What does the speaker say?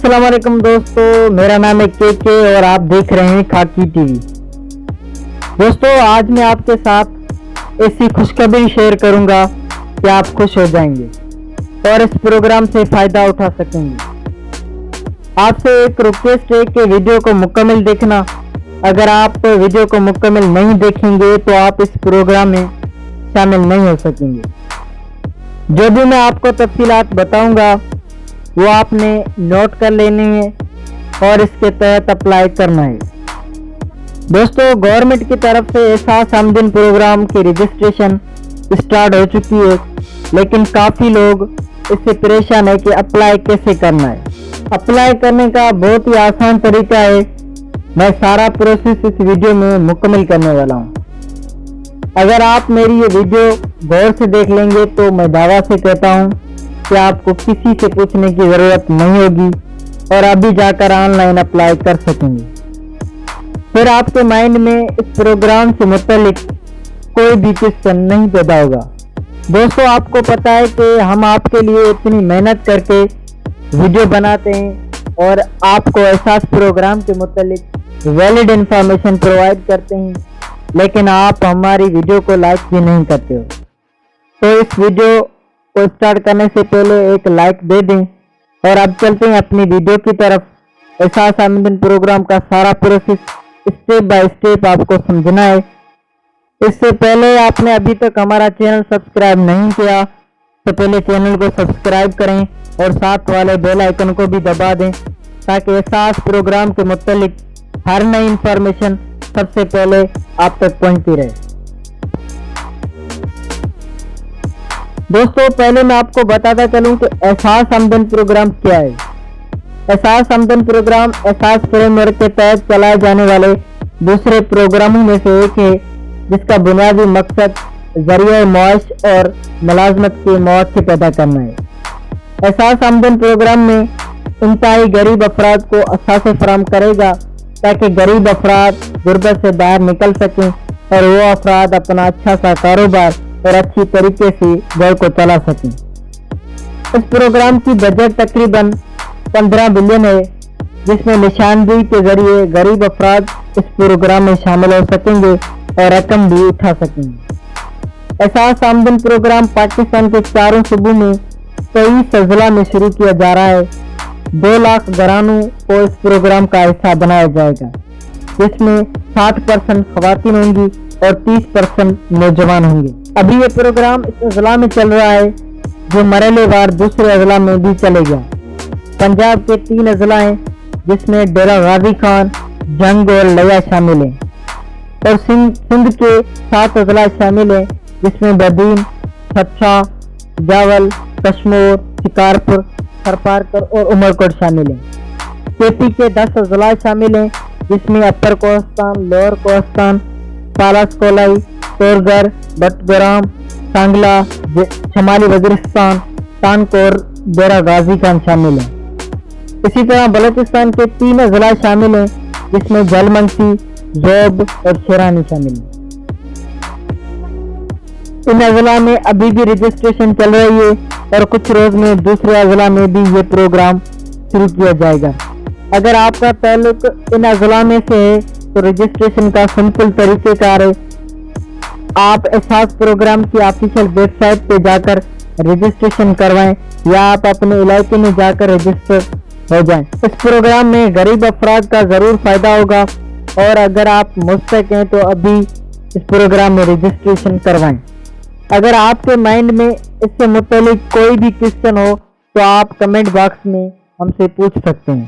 السلام علیکم دوستو، میرا نام ہے کے اور آپ دیکھ رہے ہیں خاکی ٹی وی۔ دوستو آج میں آپ کے ساتھ ایسی خوشخبری شیئر کروں گا کہ آپ خوش ہو جائیں گے اور اس پروگرام سے فائدہ اٹھا سکیں گے۔ آپ سے ایک ریکویسٹ ہے کہ ویڈیو کو مکمل دیکھنا۔ اگر آپ ویڈیو کو مکمل نہیں دیکھیں گے تو آپ اس پروگرام میں شامل نہیں ہو سکیں گے۔ جو بھی میں آپ کو تفصیلات بتاؤں گا وہ آپ نے نوٹ کر لینی ہے اور اس کے تحت اپلائی کرنا ہے۔ دوستو گورنمنٹ کی طرف سے احساس آمدن پروگرام کی رجسٹریشن اسٹارٹ ہو چکی ہے، لیکن کافی لوگ اس سے پریشان ہے کہ اپلائی کیسے کرنا ہے۔ اپلائی کرنے کا بہت ہی آسان طریقہ ہے، میں سارا پروسیس اس ویڈیو میں مکمل کرنے والا ہوں۔ اگر آپ میری یہ ویڈیو غور سے دیکھ لیں گے تو میں دعویٰ سے کہتا ہوں کہ آپ کو کسی سے پوچھنے کی ضرورت نہیں ہوگی اور ابھی جا کر آن لائن اپلائی کر سکیں گے۔ پھر آپ کے مائنڈ میں اس پروگرام سے متعلق کوئی بھی کوسچن نہیں پیدا ہوگا۔ دوستو آپ کو پتہ ہے کہ ہم آپ کے لیے اتنی محنت کر کے ویڈیو بناتے ہیں اور آپ کو احساس پروگرام کے متعلق ویلڈ انفارمیشن پرووائڈ کرتے ہیں، لیکن آپ ہماری ویڈیو کو لائک بھی نہیں کرتے ہو۔ تو اس ویڈیو کو سٹارٹ کرنے سے پہلے ایک لائک دے دیں اور اب چلتے ہیں اپنی ویڈیو کی طرف۔ احساس آمدن پروگرام کا سارا پروسیس اسٹیپ بائی اسٹیپ آپ کو سمجھنا ہے۔ اس سے پہلے آپ نے ابھی تک ہمارا چینل سبسکرائب نہیں کیا تو پہلے چینل کو سبسکرائب کریں اور ساتھ والے بیل آئیکن کو بھی دبا دیں تاکہ احساس پروگرام کے متعلق ہر نئی انفارمیشن سب سے پہلے آپ تک پہنچتی رہے۔ دوستو پہلے میں آپ کو بتاتا چلوں کہ احساس آمدن پروگرام کیا ہے۔ احساس آمدن پروگرام احساس فریم ورک کے تحت چلائے جانے والے دوسرے پروگراموں میں سے ایک ہے، جس کا بنیادی مقصد ذریعہ معاش اور ملازمت کے مواقع پیدا کرنا ہے۔ احساس آمدن پروگرام میں انتہائی غریب افراد کو اثاثے فراہم کرے گا تاکہ غریب افراد غربت سے باہر نکل سکیں اور وہ افراد اپنا اچھا سا کاروبار اور اچھی طریقے سے گھر کو چلا سکیں۔ اس پروگرام کی بجٹ تقریباً 15 بلین ہے، جس میں نشاندہی کے ذریعے غریب افراد اس پروگرام میں شامل ہو سکیں گے اور رقم بھی اٹھا سکیں گے۔ احساس آمدن پروگرام پاکستان کے چاروں صوبوں میں 23 اضلاع میں شروع کیا جا رہا ہے۔ 2 لاکھ گھرانوں کو اس پروگرام کا حصہ بنایا جائے گا، جس میں 60% خواتین ہوں گی اور 30% نوجوان ہوں گے۔ ابھی یہ پروگرام اس اضلاع میں چل رہا ہے جو مرحلے وار دوسرے اضلاع میں بھی چلے گا۔ پنجاب کے 3 اضلاع ہیں، جس میں ڈیرہ غازی خان، جنگ اور لیا شامل ہیں، اور سندھ کے 7 اضلاع شامل ہیں، جس میں بدین، چھچھا، جاول، کشمور، شکارپور، سرپارکر اور عمرکوٹ شامل ہیں۔ کے پی کے 10 اضلاع شامل ہیں، جس میں اپر کوہستان، لوور کوہستان، پالاس کولائی، تورگر، بٹگرام، سانگلا، شمالی وزیرستان، تانکور اور ڈیرہ غازی خان شامل ہیں۔ اسی طرح بلوچستان کے 3 اضلاع شامل ہیں، جس میں جل منسی، زوب اور شیرانی شامل ہیں۔ ان اضلاع میں ابھی بھی رجسٹریشن چل رہی ہے اور کچھ روز میں دوسرے اضلاع میں بھی یہ پروگرام شروع کیا جائے گا۔ اگر آپ کا تعلق ان اضلاع میں سے ہے تو رجسٹریشن کا سمپل طریقہ کار ہے، آپ احساس پروگرام کی آفیشیل ویب سائٹ پہ جا کر رجسٹریشن کروائیں یا آپ اپنے علاقے میں جا کر رجسٹر ہو جائیں۔ اس پروگرام میں غریب افراد کا ضرور فائدہ ہوگا اور اگر آپ مستحق ہیں تو ابھی اس پروگرام میں رجسٹریشن کروائیں۔ اگر آپ کے مائنڈ میں اس سے متعلق کوئی بھی کوسچن ہو تو آپ کمنٹ باکس میں ہم سے پوچھ سکتے ہیں۔